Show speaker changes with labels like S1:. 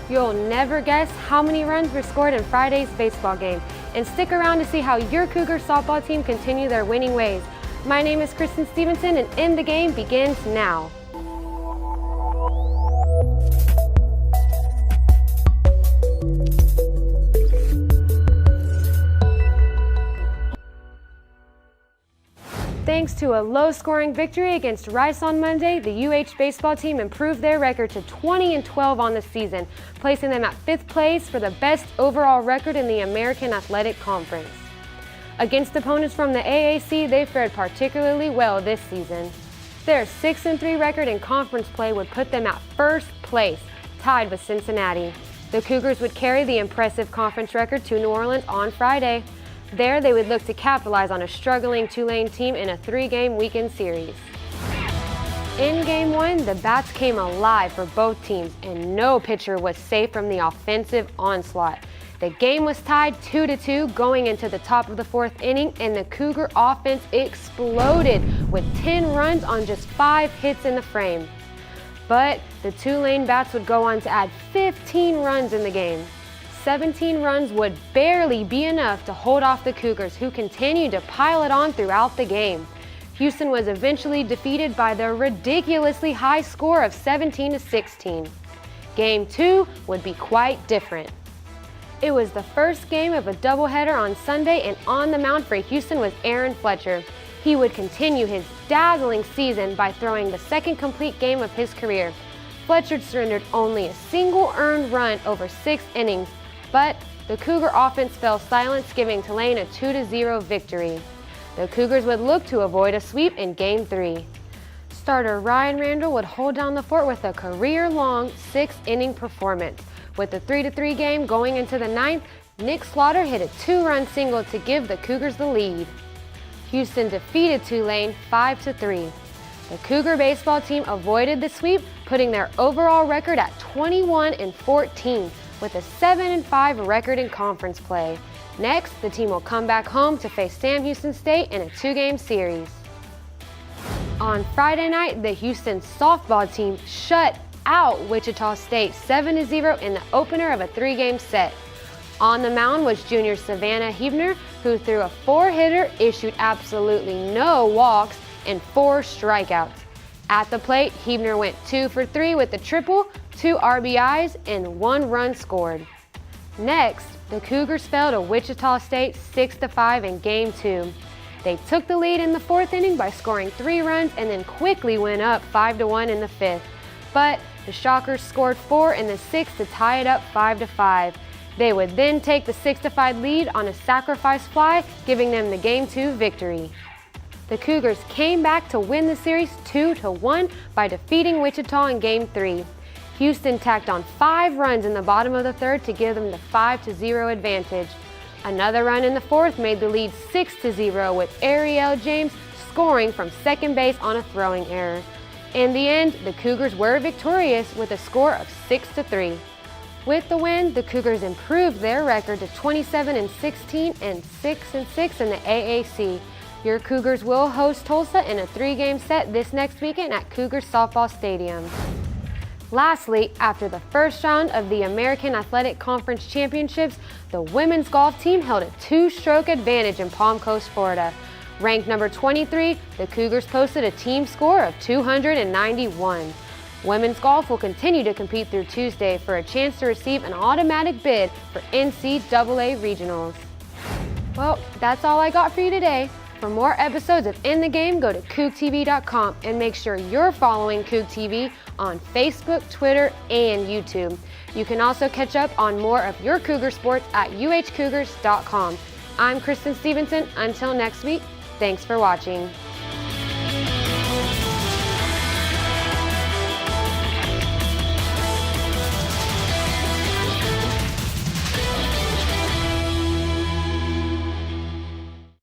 S1: You'll never guess how many runs were scored in Friday's baseball game. And stick around to see how your Cougar softball team continue their winning ways. My name is Christen Stevenson, and In the Game begins now. Thanks to a low-scoring victory against Rice on Monday, the UH baseball team improved their record to 20-12 on the season, placing them at 5th place for the best overall record in the American Athletic Conference. Against opponents from the AAC, they fared particularly well this season. Their 6-3 record in conference play would put them at 1st place, tied with Cincinnati. The Cougars would carry the impressive conference record to New Orleans on Friday. There, they would look to capitalize on a struggling Tulane team in a 3-game weekend series. In Game 1, the bats came alive for both teams, and no pitcher was safe from the offensive onslaught. The game was tied 2-2 going into the top of the 4th inning, and the Cougar offense exploded with 10 runs on just 5 hits in the frame. But the Tulane bats would go on to add 15 runs in the game. 17 runs would barely be enough to hold off the Cougars, who continued to pile it on throughout the game. Houston was eventually defeated by the ridiculously high score of 17-16. Game 2 would be quite different. It was the first game of a doubleheader on Sunday, and on the mound for Houston was Aaron Fletcher. He would continue his dazzling season by throwing the second complete game of his career. Fletcher surrendered only a single earned run over 6 innings, but the Cougar offense fell silent, giving Tulane a 2-0 victory. The Cougars would look to avoid a sweep in Game 3. Starter Ryan Randall would hold down the fort with a career-long 6-inning performance. With the 3-3 game going into the 9th, Nick Slaughter hit a 2-run single to give the Cougars the lead. Houston defeated Tulane 5-3. The Cougar baseball team avoided the sweep, putting their overall record at 21-14. With a 7-5 record in conference play. Next, the team will come back home to face Sam Houston State in a 2-game series. On Friday night, the Houston softball team shut out Wichita State 7-0 in the opener of a 3-game set. On the mound was junior Savannah Hebner, who threw a 4-hitter, issued absolutely no walks, and 4 strikeouts. At the plate, Hebner went 2 for 3 with a triple, 2 RBIs, and 1 run scored. Next, the Cougars fell to Wichita State 6-5 in Game 2. They took the lead in the 4th inning by scoring 3 runs and then quickly went up 5-1 in the 5th. But the Shockers scored 4 in the 6th to tie it up 5-5. They would then take the 6-5 lead on a sacrifice fly, giving them the Game 2 victory. The Cougars came back to win the series 2-1 by defeating Wichita in Game 3. Houston tacked on 5 runs in the bottom of the 3rd to give them the 5-0 advantage. Another run in the 4th made the lead 6-0, with Ariel James scoring from second base on a throwing error. In the end, the Cougars were victorious with a score of 6-3. With the win, the Cougars improved their record to 27-16 and 6-6 in the AAC. Your Cougars will host Tulsa in a 3-game set this next weekend at Cougar Softball Stadium. Lastly, after the first round of the American Athletic Conference Championships, the women's golf team held a 2-stroke advantage in Palm Coast, Florida. Ranked number 23, the Cougars posted a team score of 291. Women's golf will continue to compete through Tuesday for a chance to receive an automatic bid for NCAA regionals. Well, that's all I got for you today. For more episodes of In the Game, go to CougTV.com and make sure you're following Coug TV on Facebook, Twitter, and YouTube. You can also catch up on more of your Cougar sports at uhcougars.com. I'm Christen Stevenson. Until next week, thanks for watching.